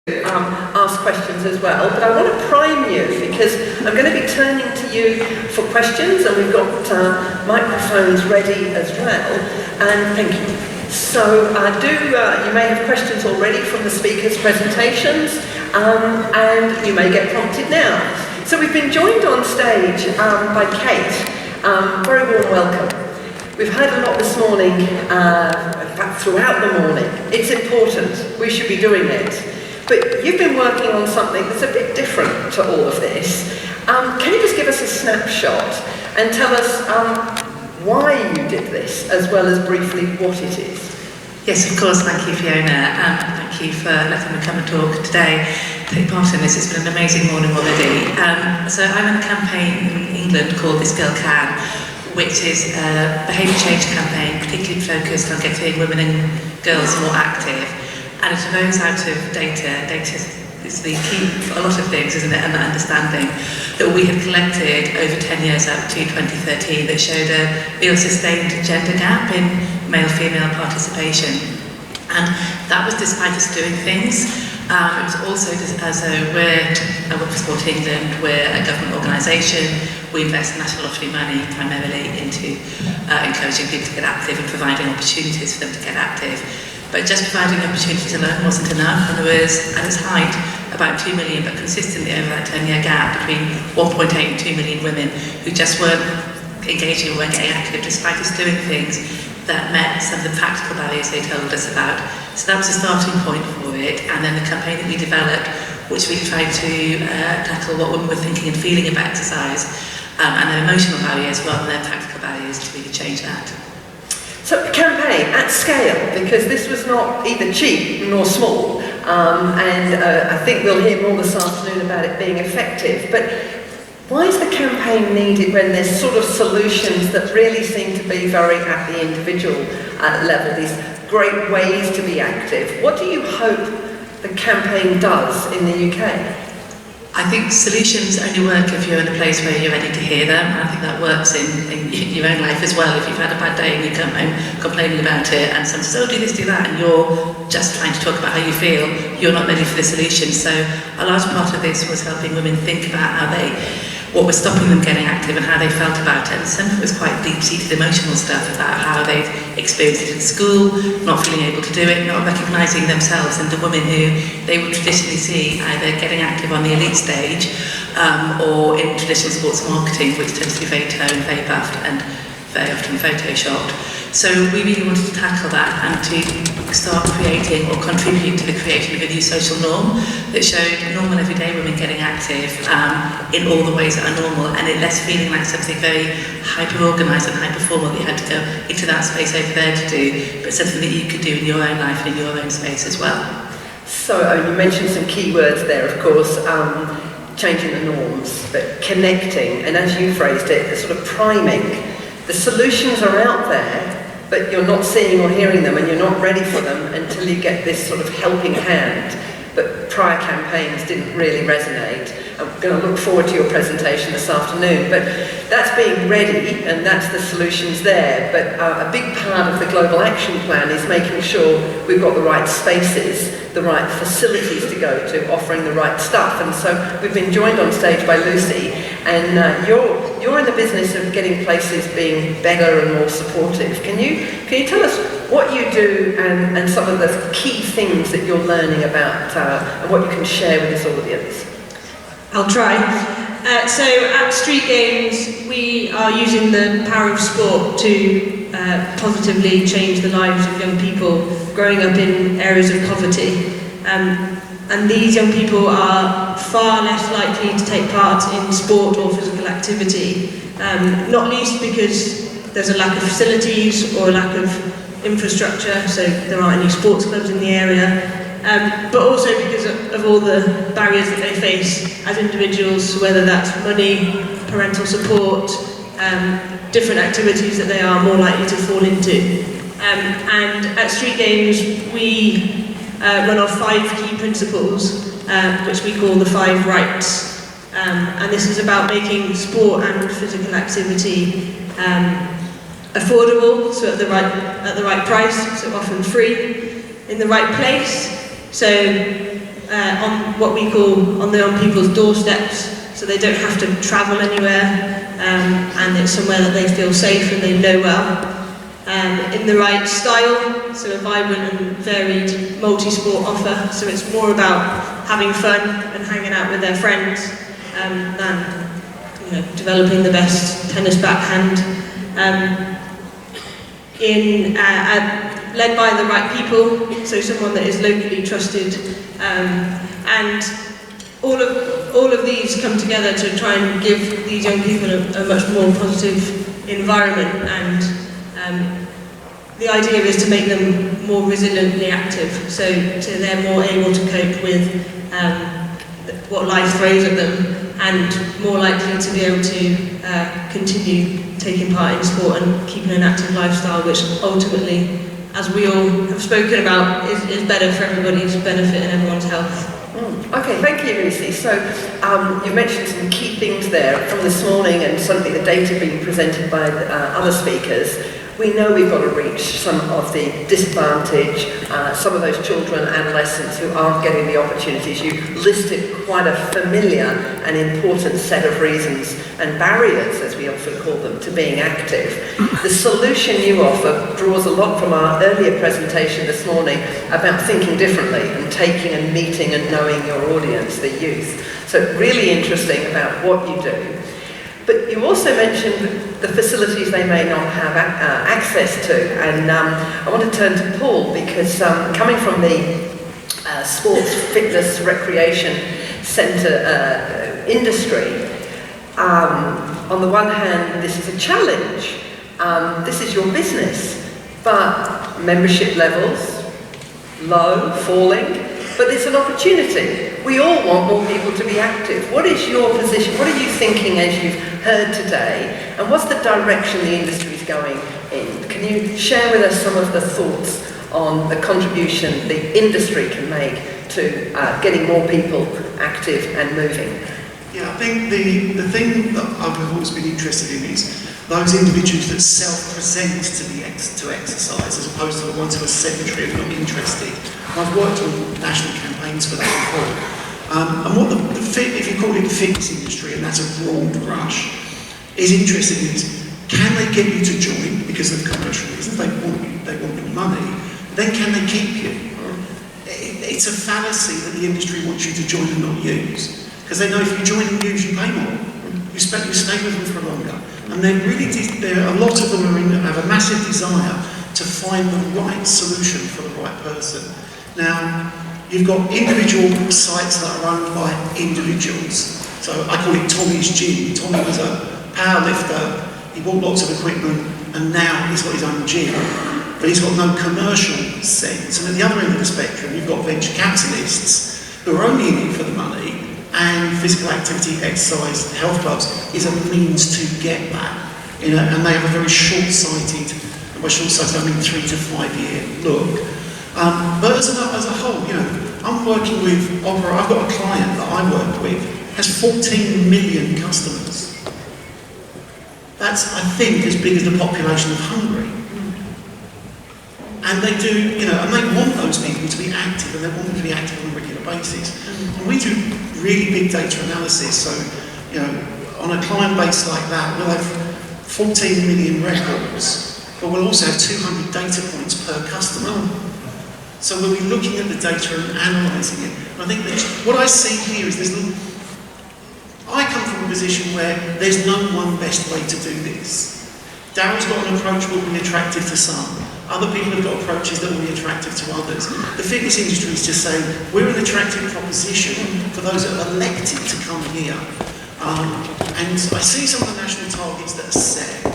Ask questions as well, but I want to prime you because I'm going to be turning to you for questions, and we've got microphones ready as well. And thank you. So you may have questions already from the speakers' presentations, and you may get prompted now. So we've been joined on stage by Kate. Very warm welcome. We've heard a lot this morning, in fact throughout the morning. It's important. We should be doing it. But you've been working on something that's a bit different to all of this. Can you just give us a snapshot and tell us why you did this, as well as briefly what it is? Yes, of course. Thank you, Fiona, and thank you for letting me come and talk today. Take part in this. It's been an amazing morning already. So I'm in a campaign in England called This Girl Can, which is a behaviour change campaign particularly focused on getting women and girls more active. And it arose out of data. Data is the key for a lot of things, isn't it? And that understanding that we had collected over 10 years up to 2013 that showed a real sustained gender gap in male-female participation. And that was despite us doing things. It was also as I work for Sport England, we're a government organisation. We invest National Lottery money primarily into encouraging people to get active and providing opportunities for them to get active. But just providing opportunities alone wasn't enough, and there was, at its height, about 2 million, but consistently over that 10-year gap, between 1.8 and 2 million women who just weren't engaging or weren't getting active, despite us doing things that met some of the practical barriers they told us about. So that was a starting point for it, and then the campaign that we developed, which really tried to tackle what women were thinking and feeling about exercise, and their emotional barriers rather than their practical barriers, to really change that. So a campaign at scale, because this was not either cheap nor small, and I think we'll hear more this afternoon about it being effective. But why is the campaign needed when there's sort of solutions that really seem to be very at the individual level, these great ways to be active? What do you hope the campaign does in the UK? I think solutions only work if you're in a place where you're ready to hear them. I think that works in your own life as well. If you've had a bad day and you come home complaining about it and someone says, oh, do this, do that, and you're just trying to talk about how you feel, you're not ready for the solution. So a large part of this was helping women think about what was stopping them getting active and how they felt about it. And some of it was quite deep-seated emotional stuff about how they'd experienced it at school, not feeling able to do it, not recognising themselves and the women who they would traditionally see either getting active on the elite stage or in traditional sports marketing, which tends to be very toned, very buffed and very often photoshopped. So we really wanted to tackle that and to start creating or contribute to the creation of a new social norm that showed normal everyday women getting active in all the ways that are normal, and it less feeling like something very hyper-organised and high-performant that you had to go into that space over there to do, but something that you could do in your own life and in your own space as well. So you mentioned some key words there, of course, changing the norms, but connecting, and as you phrased it, the sort of priming. The solutions are out there, but you're not seeing or hearing them, and you're not ready for them until you get this sort of helping hand. But prior campaigns didn't really resonate. I'm going to look forward to your presentation this afternoon, but that's being ready, and that's the solutions there. But a big part of the Global Action Plan is making sure we've got the right spaces, the right facilities to go to, offering the right stuff. And so we've been joined on stage by Lucy, and you're in the business of getting places being better and more supportive. Can you tell us what you do and some of the key things that you're learning about and what you can share with this audience? I'll try. So at Street Games, we are using the power of sport to positively change the lives of young people growing up in areas of poverty. And these young people are far less likely to take part in sport or physical activity, not least because there's a lack of facilities or a lack of infrastructure, so there aren't any sports clubs in the area. But also because of all the barriers that they face as individuals, whether that's money, parental support, different activities that they are more likely to fall into. And at Street Games, we run off 5 key principles, which we call the 5 rights. And this is about making sport and physical activity affordable, so at the right price, so often free, in the right place. So on what we call on people's doorsteps, so they don't have to travel anywhere, and it's somewhere that they feel safe and they know well. In the right style, so a vibrant and varied multi-sport offer, so it's more about having fun and hanging out with their friends than developing the best tennis backhand. Led by the right people, so someone that is locally trusted, and all of these come together to try and give these young people a much more positive environment, and the idea is to make them more resiliently active, so they're more able to cope with what life throws at them, and more likely to be able to continue taking part in sport and keeping an active lifestyle, which ultimately, as we all have spoken about, is better for everybody's benefit and everyone's health. Okay, thank you, Lucy. So you mentioned some key things there from this morning, and certainly the data being presented by other speakers. We know we've got to reach some of the disadvantaged, some of those children, adolescents who aren't getting the opportunities. You listed quite a familiar and important set of reasons and barriers, as we often call them, to being active. The solution you offer draws a lot from our earlier presentation this morning about thinking differently and taking and meeting and knowing your audience, the youth. So really interesting about what you do. But you also mentioned the facilities they may not have access to, and I want to turn to Paul, because coming from the sports, fitness, recreation centre industry, on the one hand, this is a challenge. This is your business, but membership levels, low, falling, but it's an opportunity. We all want more people to be active. What is your position? What are you thinking as you've heard today? And what's the direction the industry is going in? Can you share with us some of the thoughts on the contribution the industry can make to getting more people active and moving? Yeah, I think the thing that I've always been interested in is those individuals that self-present to exercise as opposed to the ones who are sedentary and not interested. I've worked on national campaigns for that before. And what if you call it the fitness industry, and that's a broad brush, is interested in is, can they get you to join because of commercial reasons? They want your money. Then can they keep you? It's a fallacy that the industry wants you to join and not use. Because they know if you join and use, you pay more. You stay with them for longer. And a lot of them have a massive desire to find the right solution for the right person. Now, you've got individual sites that are owned by individuals. So I call it Tommy's Gym. Tommy was a power lifter, he bought lots of equipment, and now he's got his own gym. But he's got no commercial sense. And at the other end of the spectrum, you've got venture capitalists who are only in it for the money, and physical activity, exercise, health clubs is a means to get that. And they have a very short-sighted, and by short-sighted I mean 3 to 5 year look. But as a whole, I'm working with Opera. I've got a client that I work with, has 14 million customers. That's, I think, as big as the population of Hungary. And they do, and they want those people to be active, and they want them to be active on a regular basis. And we do really big data analysis, so, on a client base like that, we'll have 14 million records, but we'll also have 200 data points per customer. So we'll be looking at the data and analysing it. And I think that what I see here is I come from a position where there's no one best way to do this. Daryl's got an approach that will be attractive to some. Other people have got approaches that will be attractive to others. The fitness industry is just saying, we're an attractive proposition for those that are elected to come here. And I see some of the national targets that are set.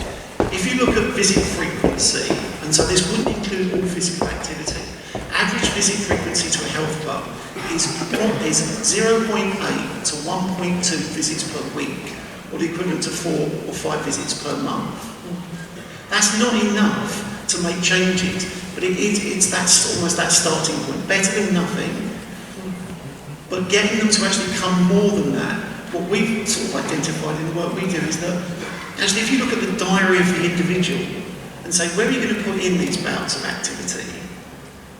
If you look at visit frequency, and so this wouldn't include all physical activity, average visit frequency to a health club is 0.8 to 1.2 visits per week, or the equivalent to 4 or 5 visits per month. That's not enough to make changes, but that's almost that starting point. Better than nothing, but getting them to actually come more than that. What we've sort of identified in the work we do is that actually if you look at the diary of the individual and say, where are you going to put in these bouts of activity?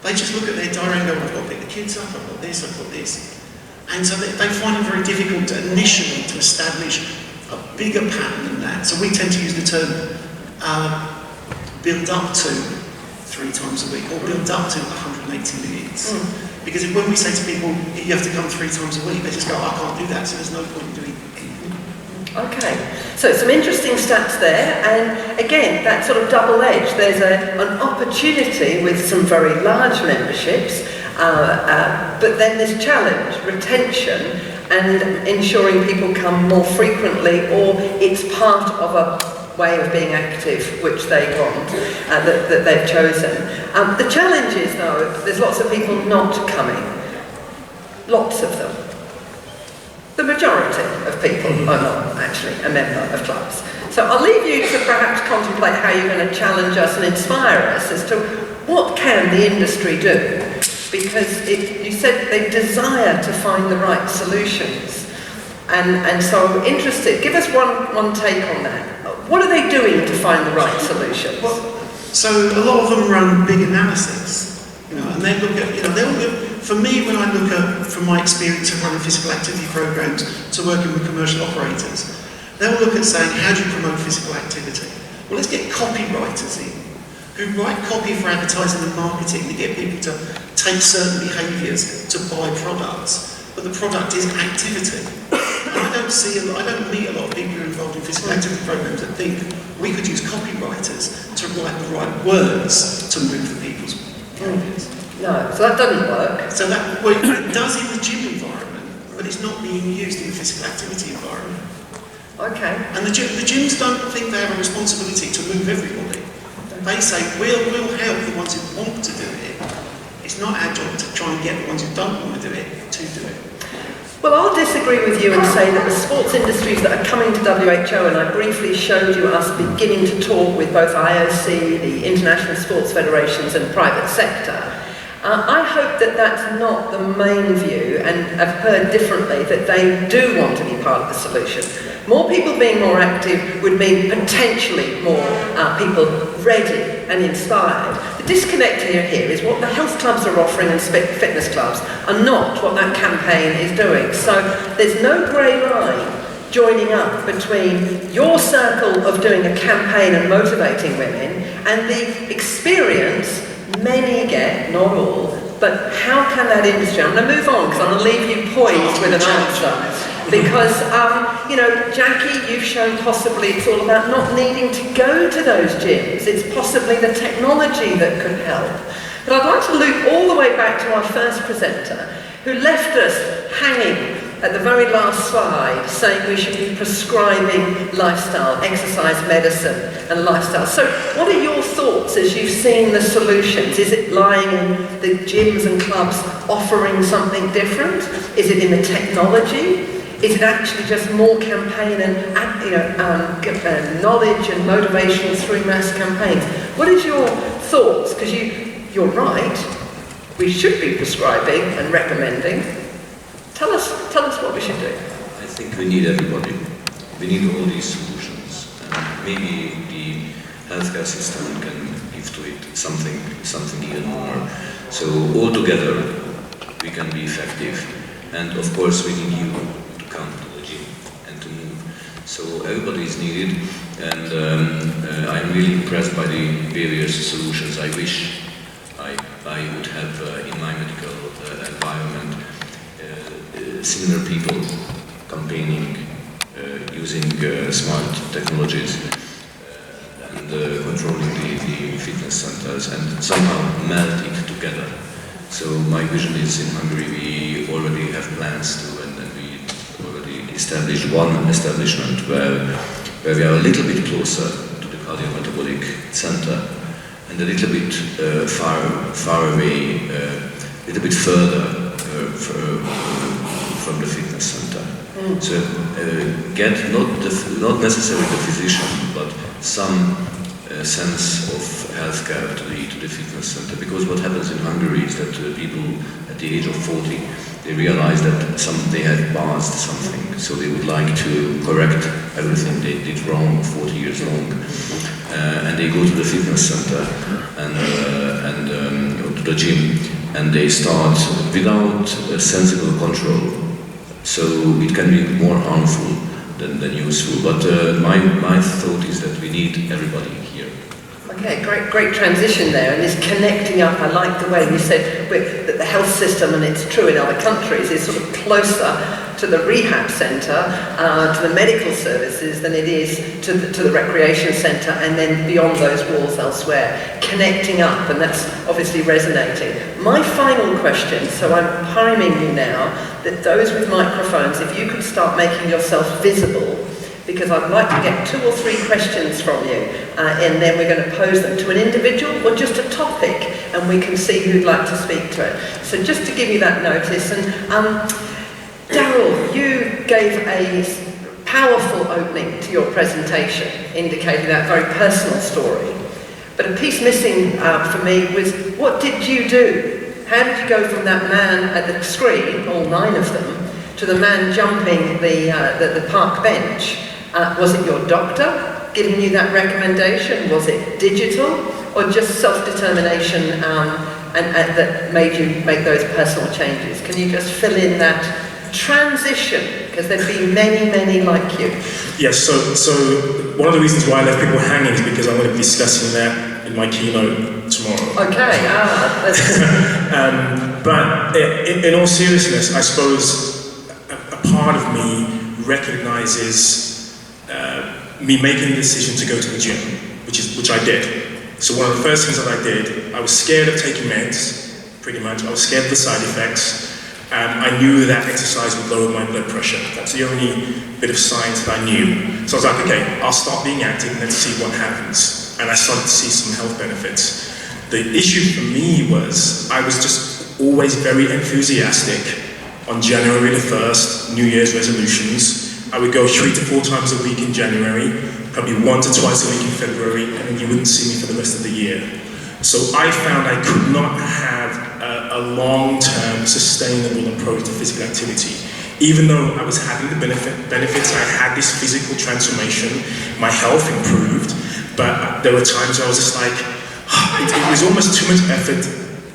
They just look at their diary and go, I've got to pick the kids up, I've got this, I've got this. And so they find it very difficult initially to establish a bigger pattern than that. So we tend to use the term build up to 3 times a week, or build up to 180 minutes. Because when we say to people, you have to come 3 times a week, they just go, I can't do that, so there's no point in doing anything. Okay, so some interesting stats there, and again, that sort of double edge. There's an opportunity with some very large memberships, but then this challenge, retention, and ensuring people come more frequently, or it's part of a way of being active which they want, that they've chosen. The challenge is, though, there's lots of people not coming. Lots of them. The majority of people are not actually a member of clubs. So I'll leave you to perhaps contemplate how you're going to challenge us and inspire us as to what can the industry do? Because you said they desire to find the right solutions. And so I'm interested, give us one take on that. What are they doing to find the right solutions? Well, so a lot of them run big analysis, and they look at, for me, when I look at, from my experience of running physical activity programs to working with commercial operators, they'll look at saying, how do you promote physical activity? Well, let's get copywriters in, who write copy for advertising and marketing to get people to take certain behaviours to buy products, but the product is activity. And I don't meet a lot of people who are involved in physical activity programs that think we could use copywriters to write the right words to move the people's behaviours. No, so that doesn't work. So it does in the gym environment, but it's not being used in the physical activity environment. Okay. And the gyms don't think they have a responsibility to move everybody. They say, we'll help the ones who want to do it. It's not our job to try and get the ones who don't want to do it to do it. Well, I'll disagree with you and say that the sports industries that are coming to WHO, and I briefly showed you us beginning to talk with both IOC, the International Sports Federations, and private sector. I hope that that's not the main view, and I've heard differently that they do want to be part of the solution. More people being more active would mean potentially more people ready and inspired. The disconnect here is what the health clubs are offering and fitness clubs are not what that campaign is doing. So there's no grey line joining up between your circle of doing a campaign and motivating women and the experience many get, not all, but how can that industry, I'm going to move on because I'm going to leave you poised with an answer. Because, Jackie, you've shown possibly it's all about not needing to go to those gyms. It's possibly the technology that could help. But I'd like to loop all the way back to our first presenter, who left us hanging at the very last slide, saying we should be prescribing lifestyle, exercise medicine and lifestyle. So what are your thoughts as you've seen the solutions? Is it lying in the gyms and clubs offering something different? Is it in the technology? Is it actually just more campaign and knowledge and motivation through mass campaigns? What is your thoughts? Because you're right, we should be prescribing and recommending. Tell us what we should do. I think we need everybody. We need all these solutions. And maybe the healthcare system can give to it something even more. So all together we can be effective. And of course we need you to come to the gym and to move. So everybody is needed, and I'm really impressed by the various solutions. I wish I would have in my medical environment similar people campaigning using smart technologies and controlling the fitness centers and somehow melt it together. So my vision is in Hungary we already have plans to, and we already established one establishment where we are a little bit closer to the cardiometabolic center and a little bit far away, a little bit further from the fitness center. So get not necessarily the physician, but some sense of healthcare to the fitness center. Because what happens in Hungary is that people at the age of 40 They realized that they had passed something, so they would like to correct everything they did wrong 40 years long. And they go to the fitness center and to the gym, and they start without a sensible control. So it can be more harmful than useful. But my thought is that we need everybody here. Okay, great transition there, and this connecting up. I like the way you said that the health system, and it's true in other countries, is sort of closer to the rehab centre, to the medical services than it is to the recreation centre, and then beyond those walls elsewhere. Connecting up, and that's obviously resonating. My final question, so I'm priming you now, that those with microphones, if you could start making yourself visible, because I'd like to get 2 or 3 questions from you, and then we're going to pose them to an individual or just a topic, and we can see who'd like to speak to it. So just to give you that notice, and Daryl, you gave a powerful opening to your presentation, indicating that very personal story. But a piece missing for me was, what did you do? How did you go from that man at the screen, all 9 of them, to the man jumping the park bench? Was it your doctor giving you that recommendation? Was it digital, or just self-determination and that made you make those personal changes? Can you just fill in that transition? Because there'd be many like you. Yes, so one of the reasons why I left people hanging is because I'm going to be discussing that in my keynote tomorrow. Okay, but in all seriousness, I suppose a part of me recognizes me making the decision to go to the gym, which I did. So one of the first things that I did, I was scared of taking meds, pretty much. I was scared of the side effects. I knew that exercise would lower my blood pressure. That's the only bit of science that I knew. So I was like, okay, I'll start being active and let's see what happens. And I started to see some health benefits. The issue for me was I was just always very enthusiastic on January the 1st, New Year's resolutions. I would go 3 to 4 times a week in January, probably 1 to 2 times a week in February, and then you wouldn't see me for the rest of the year. So I found I could not have a long-term, sustainable approach to physical activity. Even though I was having the benefits, I had this physical transformation, my health improved, but there were times where I was just like, it was almost too much effort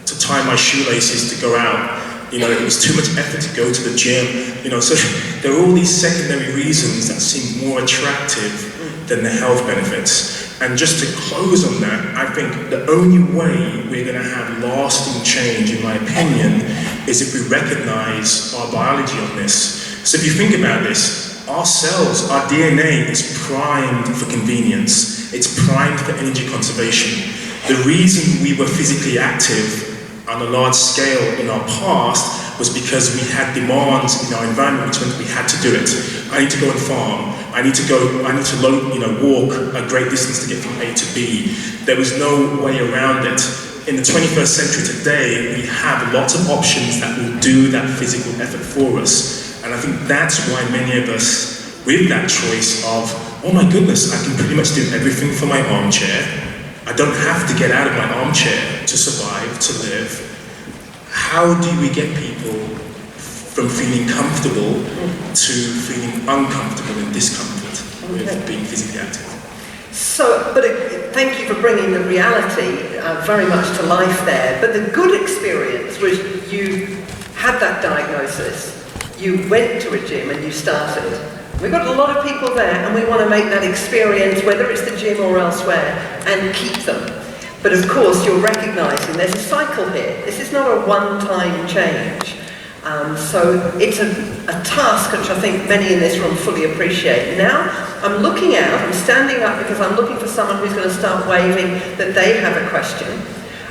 to tie my shoelaces to go out. You know, it was too much effort to go to the gym. You know, so there were all these secondary reasons that seemed more attractive than the health benefits. And just to close on that, I think the only way we're going to have lasting change, in my opinion, is if we recognize our biology on this. So if you think about this, our cells, our DNA is primed for convenience. It's primed for energy conservation. The reason we were physically active on a large scale in our past was because we had demands in our environment, which meant we had to do it. I need to go and farm. I need to walk a great distance to get from A to B. There was no way around it. In the 21st century today, we have lots of options that will do that physical effort for us. And I think that's why many of us, with that choice of, oh my goodness, I can pretty much do everything from my armchair. I don't have to get out of my armchair to survive, to live. How do we get people from feeling comfortable to feeling uncomfortable and discomfort with being physically active? So, thank you for bringing the reality very much to life there. But the good experience was you had that diagnosis, you went to a gym and you started. We've got a lot of people there and we want to make that experience, whether it's the gym or elsewhere, and keep them. But of course you're recognising there's a cycle here. This is not a one-time change. So it's a task which I think many in this room fully appreciate. Now I'm looking out, I'm standing up because I'm looking for someone who's going to start waving that they have a question.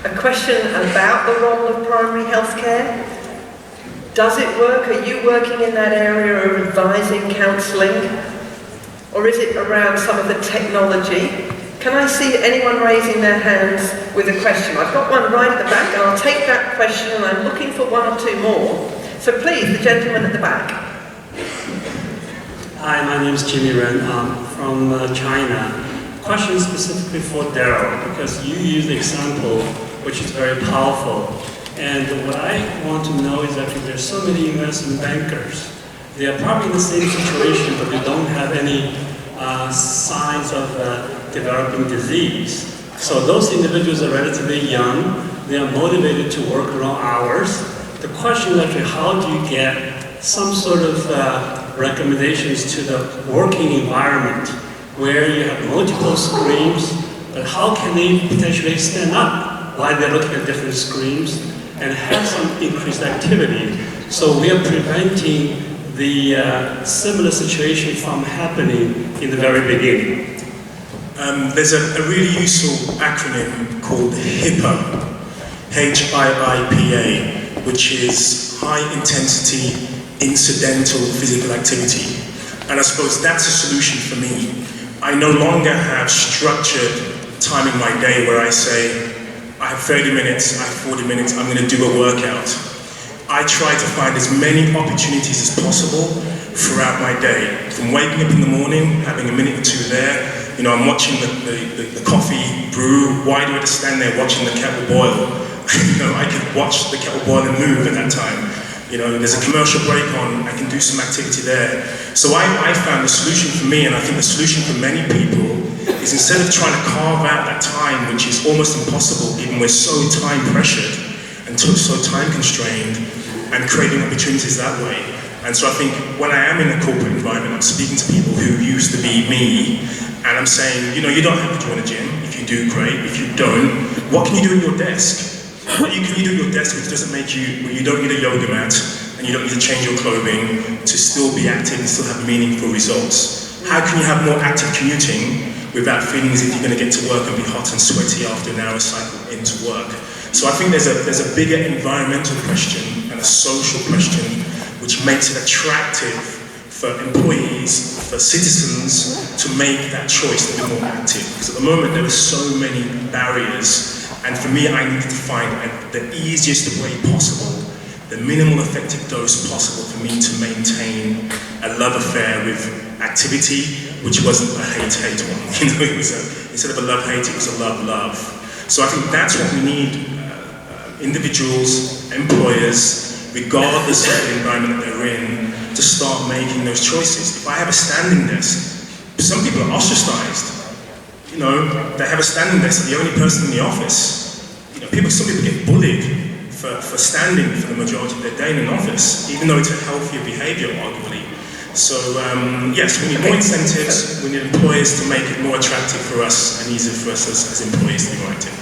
A question about the role of primary healthcare. Does it work? Are you working in that area of advising, counselling? Or is it around some of the technology? Can I see anyone raising their hands with a question? I've got one right at the back, and I'll take that question, and I'm looking for 1 or 2 more. So please, the gentleman at the back. Hi, my name is Jimmy Ren. I'm from China. Question specifically for Daryl, because you used the example, which is very powerful. And what I want to know is that there's so many investment bankers. They are probably in the same situation, but they don't have any signs of developing disease. So those individuals are relatively young. They are motivated to work long hours. The question is actually, how do you get some sort of recommendations to the working environment where you have multiple screens, but how can they potentially stand up while they're looking at different screens and have some increased activity? So we are preventing the similar situation from happening in the very beginning. There's a really useful acronym called HIPA, H-I-I-P-A, which is High Intensity Incidental Physical Activity. And I suppose that's a solution for me. I no longer have structured time in my day where I say, I have 30 minutes, I have 40 minutes, I'm going to do a workout. I try to find as many opportunities as possible throughout my day. From waking up in the morning, having a minute or two there, you know, I'm watching the coffee brew. Why do I just stand there watching the kettle boil? You know, I could watch the kettle boil and move at that time. You know, there's a commercial break on, I can do some activity there. So I found the solution for me, and I think the solution for many people, is instead of trying to carve out that time, which is almost impossible given we're so time pressured and so time constrained, and creating opportunities that way. And so I think when I am in a corporate environment, I'm speaking to people who used to be me, and I'm saying, you know, you don't have to join a gym. If you do, great. If you don't, what can you do at your desk? What can you do at your desk which doesn't make you, well, you don't need a yoga mat, and you don't need to change your clothing to still be active and still have meaningful results? How can you have more active commuting without feeling as if you're going to get to work and be hot and sweaty after an hour cycle into work? So I think there's a bigger environmental question and a social question which makes it attractive for employees, for citizens to make that choice to be more active. Because at the moment there are so many barriers, and for me I need to find the easiest way possible, the minimal effective dose possible for me to maintain a love affair with activity, which wasn't a hate-hate one. You know, it was instead of a love-hate, it was a love-love. So I think that's what we need. Individuals, employers, regardless of the environment that they're in, to start making those choices. If I have a standing desk, some people are ostracized. You know, they have a standing desk, they're the only person in the office. You know, some people get bullied for standing for the majority of their day in an office, even though it's a healthier behavior, arguably. So, yes, we need more incentives, we need employers to make it more attractive for us and easier for us as employees to be more active.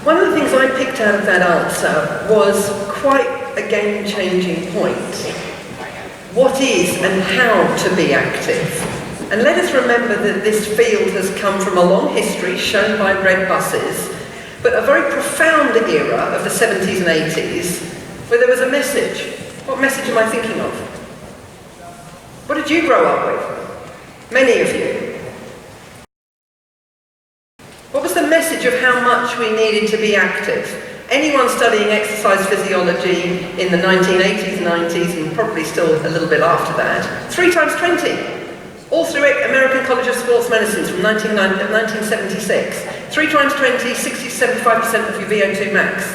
One of the things I picked out of that answer was quite a game-changing point. What is and how to be active? And let us remember that this field has come from a long history shown by red buses, but a very profound era of the 70s and 80s where there was a message. What message am I thinking of? What did you grow up with? Many of you. What was the message of how much we needed to be active? Anyone studying exercise physiology in the 1980s, 90s, and probably still a little bit after that, 3 times 20. All through American College of Sports Medicine from 1976. 3 times 20, 60 to 75% of your VO2 max.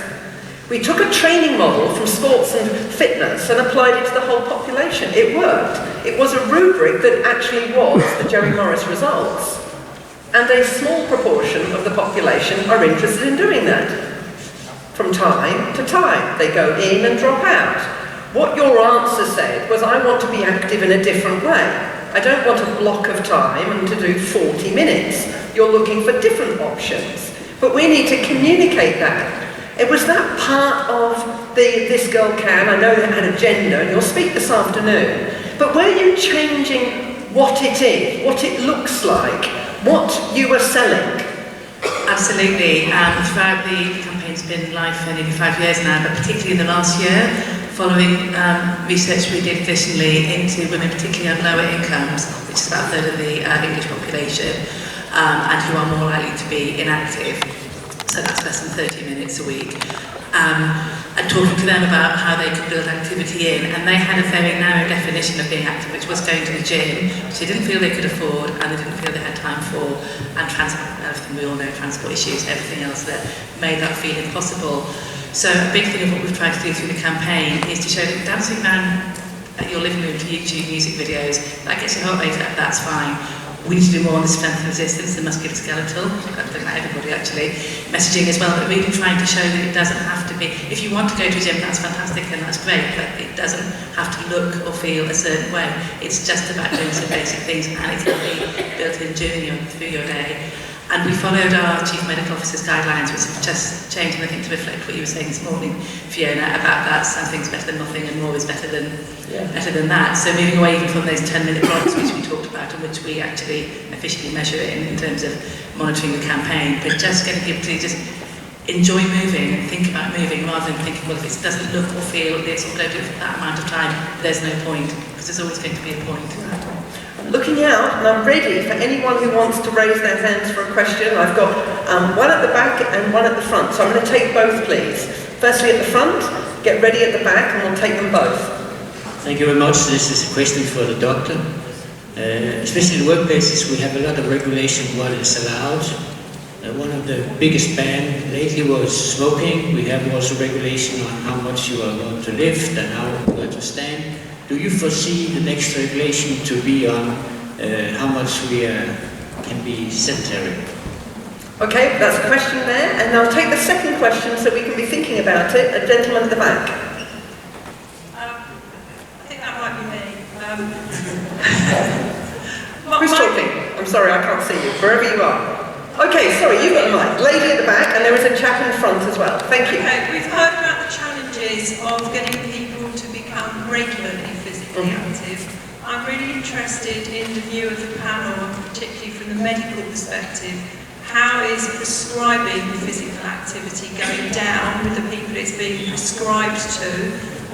We took a training model from sports and fitness and applied it to the whole population. It worked. It was a rubric that actually was the Jerry Morris results. And a small proportion of the population are interested in doing that. From time to time, they go in and drop out. What your answer said was, I want to be active in a different way. I don't want a block of time and to do 40 minutes. You're looking for different options. But we need to communicate that. It was that part of This Girl Can, I know that had a gender, and you'll speak this afternoon, but were you changing what it is, what it looks like, what you were selling? Absolutely. Throughout the campaign's been live for nearly 5 years now, but particularly in the last year, following research we did additionally into women, particularly on lower incomes, which is about a third of the English population, and who are more likely to be inactive. So that's less than 30 minutes a week. And talking to them about how they could build activity in, and they had a very narrow definition of being active, which was going to the gym, which they didn't feel they could afford, and they didn't feel they had time for, and transport, everything we all know, transport issues, everything else that made that feeling possible. So a big thing of what we've tried to do through the campaign is to show that dancing around at your living room to YouTube music videos, that gets your heart rate up, that's fine. We need to do more on the strength and resistance, the musculoskeletal, I think not everybody actually, messaging as well, but really trying to show that it doesn't have to be, if you want to go to a gym, that's fantastic and that's great, but it doesn't have to look or feel a certain way. It's just about doing some basic things, and it can be built in through your day. And we followed our Chief Medical Officer's guidelines, which have just changed, and I think to reflect what you were saying this morning, Fiona, about that something's better than nothing and more is better than that. So moving away even from those 10-minute blocks which we talked about and which we actually officially measure in terms of monitoring the campaign, but just getting people to just enjoy moving and think about moving rather than thinking, well, if it doesn't look or feel this or don't do it for that amount of time, there's no point, because there's always going to be a point. Looking out, and I'm ready for anyone who wants to raise their hands for a question. I've got one at the back and one at the front, so I'm going to take both, please. Firstly at the front, get ready at the back, and we'll take them both. Thank you very much. This is a question for the doctor. Especially in workplaces, we have a lot of regulation what is allowed. One of the biggest bans lately was smoking. We have also regulation on how much you are allowed to lift and how you are to stand. Do you foresee the next regulation to be on how much we can be sedentary? Okay, that's a question there, and I'll take the second question so we can be thinking about it. A gentleman at the back. I think that might be me. Who's talking? I'm sorry, I can't see you. Wherever you are. Okay, sorry, you've got the mic. Lady at the back, and there is a chap in front as well. Thank you. Okay, we've heard about the challenges of getting people to become regularly physically active. I'm really interested in the view of the panel, particularly from the medical perspective. How is prescribing physical activity going down with the people it's being prescribed to?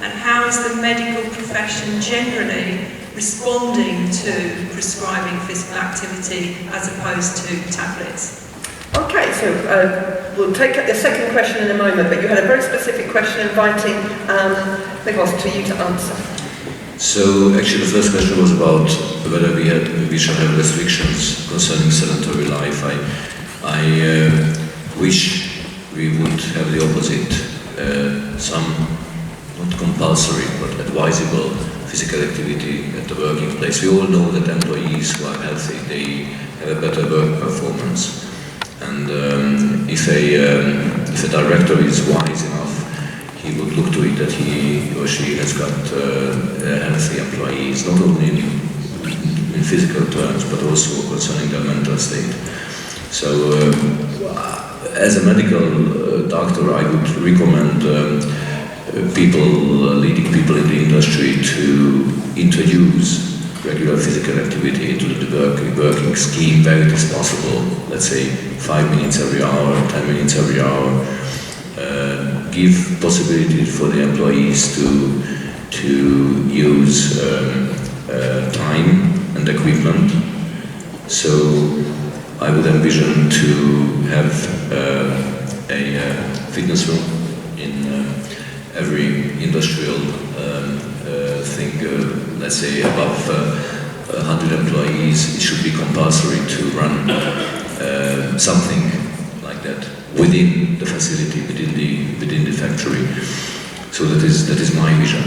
And how is the medical profession generally responding to prescribing physical activity as opposed to tablets? Okay, so we'll take the second question in a moment, but you had a very specific question inviting Nicholas to you to answer. So actually the first question was about whether we should have restrictions concerning sedentary life. I wish we would have the opposite, some not compulsory but advisable physical activity at the working place. We all know that employees who are healthy, they have a better work performance. And if a director is wise enough, he would look to it that he or she has got healthy employees, not only in physical terms, but also concerning their mental state. So, as a medical doctor, I would recommend leading people in the industry to introduce regular physical activity into the working scheme where it is possible. Let's say 5 minutes every hour, 10 minutes every hour. Give possibility for the employees to use time and equipment. So I would envision to have a fitness room in every industrial thing, let's say above 100 employees. It should be compulsory to run something like that within the facility, within the factory. So that is my vision.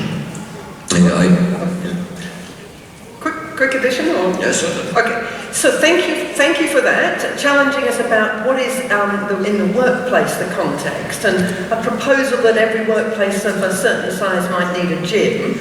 Quick addition, or? Yes, certainly. Okay, so thank you for that, challenging us about what is in the workplace, the context, and a proposal that every workplace of a certain size might need a gym,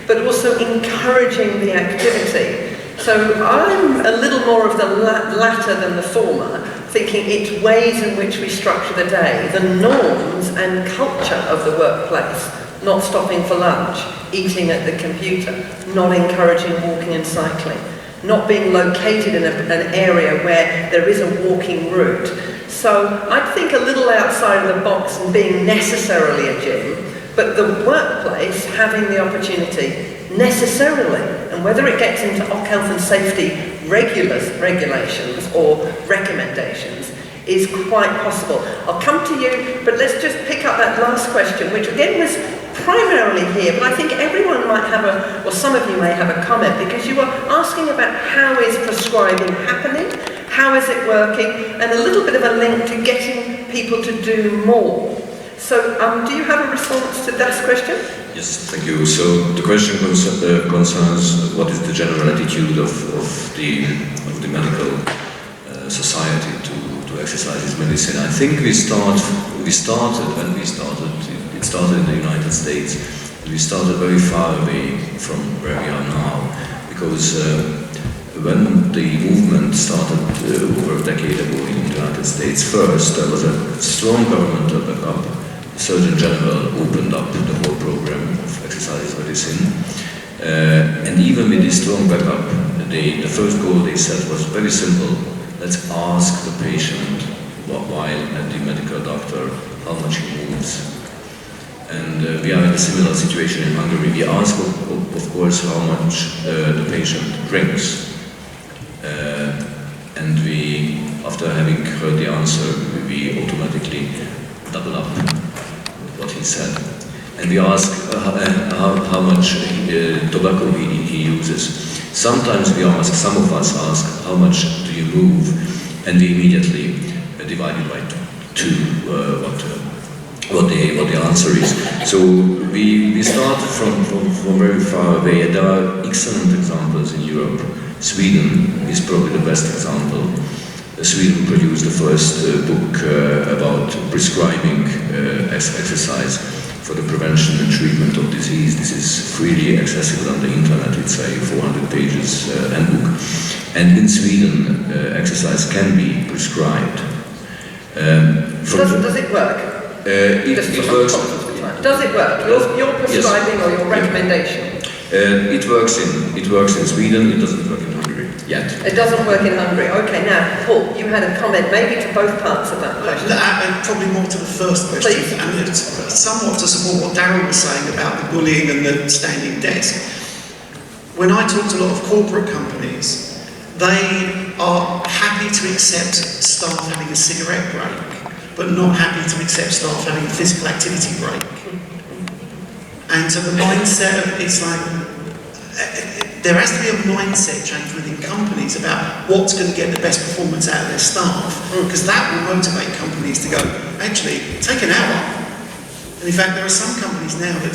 but also encouraging the activity. So I'm a little more of the latter than the former, thinking it's ways in which we structure the day, the norms and culture of the workplace, not stopping for lunch, eating at the computer, not encouraging walking and cycling, not being located in an area where there is a walking route. So I'd think a little outside of the box and being necessarily a gym, but the workplace having the opportunity necessarily, and whether it gets into health and safety regulations or recommendations is quite possible. I'll come to you, but let's just pick up that last question, which again was primarily here, but I think everyone might have or some of you may have a comment, because you were asking about how is prescribing happening, how is it working, and a little bit of a link to getting people to do more. So, do you have a response to that question? Yes, thank you. So the question concerns what is the general attitude of the medical society to exercise as medicine. I think it started in the United States. We started very far away from where we are now, because when the movement started over a decade ago in the United States, first there was a strong governmental backup. The Surgeon General opened up the whole program of exercise medicine, and even with this strong backup, the first goal they set was very simple: let's ask the patient while at the medical doctor how much he moves. And we are in a similar situation in Hungary. We ask, of course, how much the patient drinks, and we, after having heard the answer, we automatically double up what he said. And we ask how much tobacco he uses. Sometimes some of us ask, how much do you move? And we immediately divide it by two, what the answer is. So we start from very far away, and there are excellent examples in Europe. Sweden is probably the best example. Sweden produced the first book about prescribing exercise for the prevention and treatment of disease. This is freely accessible on the internet. It's a 400 pages handbook. And in Sweden, exercise can be prescribed. Does it work? It works. Does it work? Your prescribing, yes, or your recommendation? It works in Sweden. It doesn't work in Hungary yet. It doesn't work in Hungary. Okay, now Paul, you had a comment maybe to both parts of that question. Probably more to the first question. Please. And it's somewhat to support what Darryl was saying about the bullying and the standing desk. When I talk to a lot of corporate companies, they are happy to accept staff having a cigarette break, but not happy to accept staff having a physical activity break. And so the mindset of, it's like, there has to be a mindset change within companies about what's going to get the best performance out of their staff, because that will motivate companies to go, actually, take an hour. And in fact, there are some companies now that,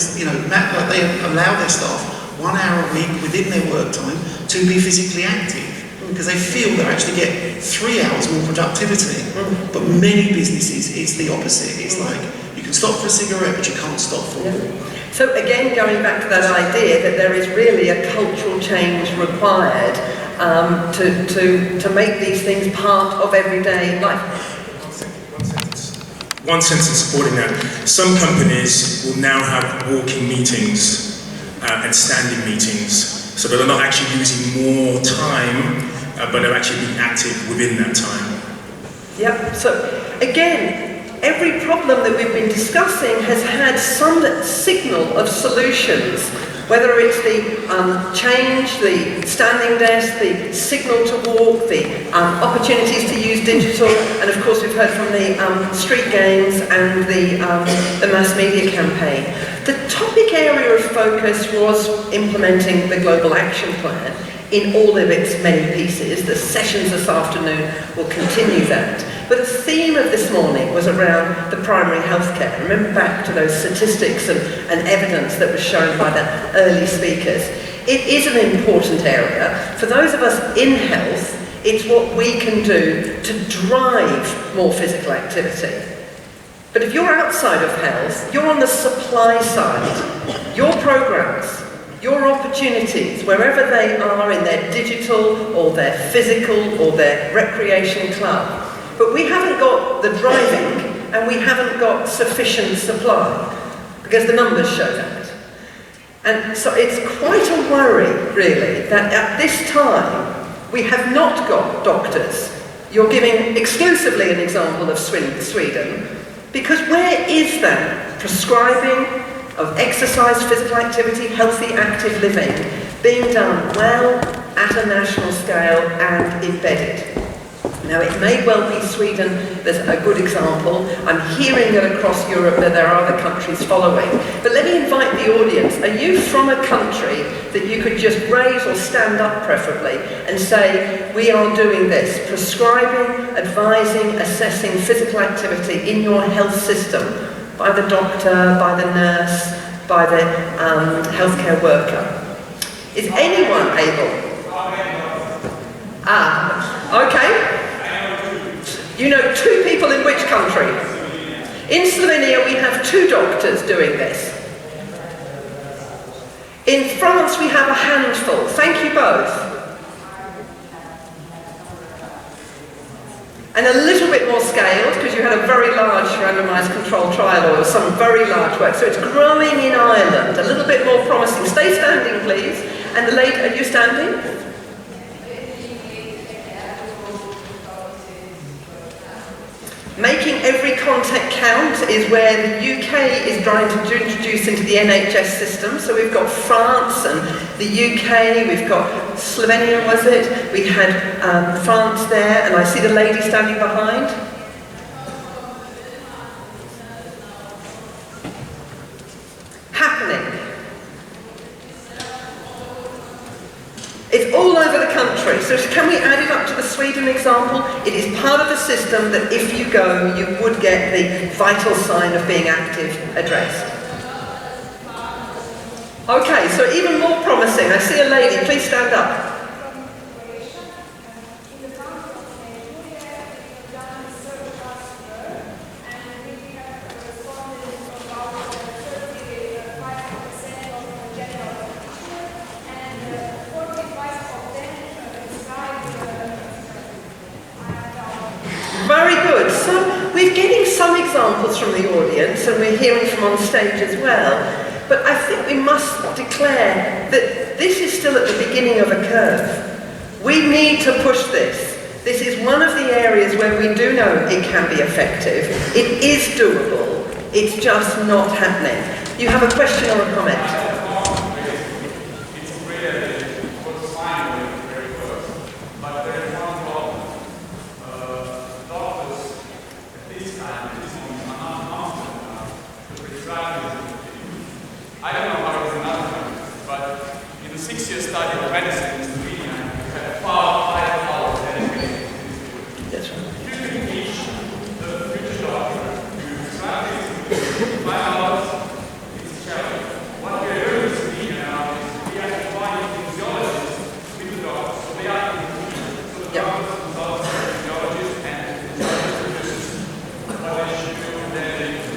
they allow their staff 1 hour a week within their work time to be physically active, because they feel they actually get 3 hours more productivity. But many businesses, it's the opposite. It's like, you can stop for a cigarette, but you can't stop for a walk. So again, going back to that idea that there is really a cultural change required to make these things part of everyday life. One sentence supporting that. Some companies will now have walking meetings and standing meetings, so that they're not actually using more time, but they're actually being active within that time. Yep, so again, every problem that we've been discussing has had some signal of solutions, whether it's the change, the standing desk, the signal to walk, the opportunities to use digital, and of course we've heard from the street games and the mass media campaign. The topic area of focus was implementing the Global Action Plan in all of its many pieces. The sessions this afternoon will continue that. But the theme of this morning was around the primary healthcare. Remember back to those statistics and evidence that was shown by the early speakers. It is an important area. For those of us in health, it's what we can do to drive more physical activity. But if you're outside of health, you're on the supply side. Your programs, your opportunities, wherever they are in their digital or their physical or their recreation club. But we haven't got the driving and we haven't got sufficient supply, because the numbers show that. And so it's quite a worry, really, that at this time we have not got doctors. You're giving exclusively an example of Sweden, because where is that prescribing of exercise, physical activity, healthy, active living being done well at a national scale and embedded? Now, it may well be Sweden, there's a good example. I'm hearing that across Europe that there are other countries following. But let me invite the audience. Are you from a country that you could just raise or stand up preferably and say, we are doing this, prescribing, advising, assessing physical activity in your health system? by the doctor, by the nurse, by the healthcare worker. Is anyone able? Okay. You know 2 people in which country? In Slovenia we have 2 doctors doing this. In France we have a handful. Thank you both. And a little bit more scaled, because you had a very large randomised controlled trial or some very large work. So it's growing in Ireland, a little bit more promising. Stay standing, please. And the lady, are you standing? Making every contact count is where the UK is trying to introduce into the NHS system. So we've got France and the UK, we've got Slovenia, was it? We had France there, and I see the lady standing behind. Happening. It's all over the country. So can we add it up to the Sweden example? It is part of the system that if you go, you would get the vital sign of being active addressed. Okay, so even more promising. I see a lady. Please stand up. Very good. So we're getting some examples from the audience and we're hearing from on stage as well. But I think we must declare that this is still at the beginning of a curve. We need to push this. This is one of the areas where we do know it can be effective. It is doable. It's just not happening. You have a question or a comment? I don't know how it is in other countries, but in the 6-year study of medicine in Slovenia, we had far higher hours dedicated to this. That's right. You can teach the future doctor to prescribe this 5 hours, it's a challenge. What we are doing in Slovenia now is we are combining physiologists with the doctors. So they are in so the doctors, consultants, physiologists, and physiologists what they should do then.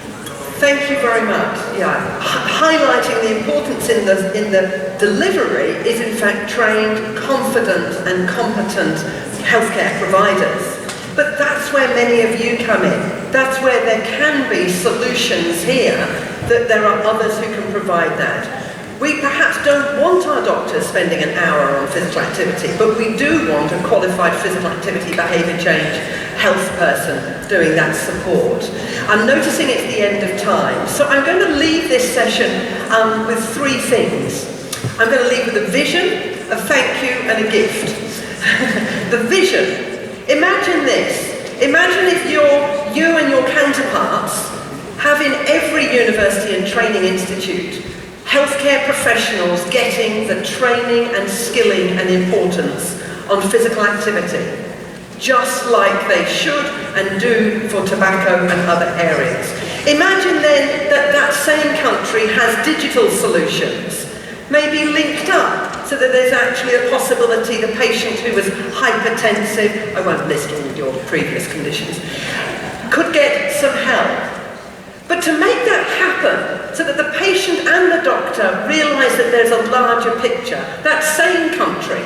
Thank you very much. Yeah, highlighting the importance in the delivery is in fact trained, confident and competent healthcare providers. But that's where many of you come in. That's where there can be solutions here, that there are others who can provide that. We perhaps don't want our doctors spending an hour on physical activity, but we do want a qualified physical activity behaviour change health person doing that support. I'm noticing it's the end of time, so I'm going to leave this session with 3 things. I'm going to leave with a vision, a thank you and a gift. The vision. Imagine this. Imagine if you and your counterparts have in every university and training institute healthcare professionals getting the training and skilling and importance on physical activity, just like they should and do for tobacco and other areas. Imagine then that that same country has digital solutions, maybe linked up, so that there's actually a possibility the patient who was hypertensive, I won't list all of your previous conditions, could get some help. But to make that happen, so that the patient and the doctor realise that there's a larger picture, that same country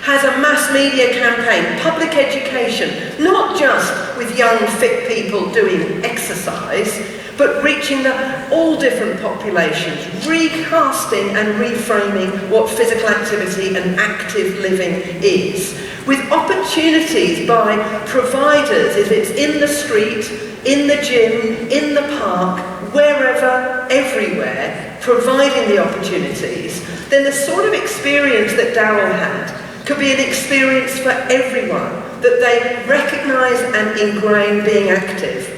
has a mass media campaign, public education, not just with young fit people doing exercise, but reaching all different populations, recasting and reframing what physical activity and active living is, with opportunities by providers, if it's in the street, in the gym, in the park, wherever, everywhere, providing the opportunities, then the sort of experience that Darryl had could be an experience for everyone, that they recognise and ingrain being active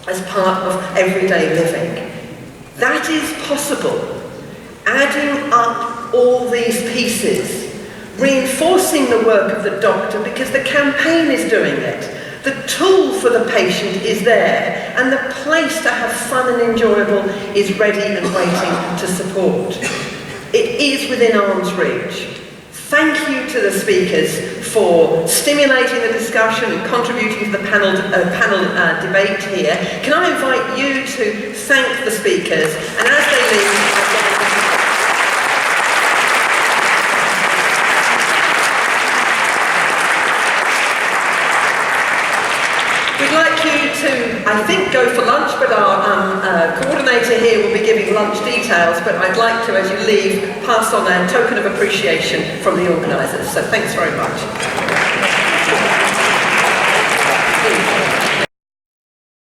as part of everyday living. That is possible. Adding up all these pieces, reinforcing the work of the doctor because the campaign is doing it. The tool for the patient is there, and the place to have fun and enjoyable is ready and waiting to support. It is within arm's reach. Thank you to the speakers for stimulating the discussion and contributing to the panel debate here. Can I invite you to thank the speakers, and as they leave, we'd like you to, I think, go for lunch, but our coordinator here will be giving lunch details, but I'd like to, as you leave, pass on a token of appreciation from the organisers. So thanks very much.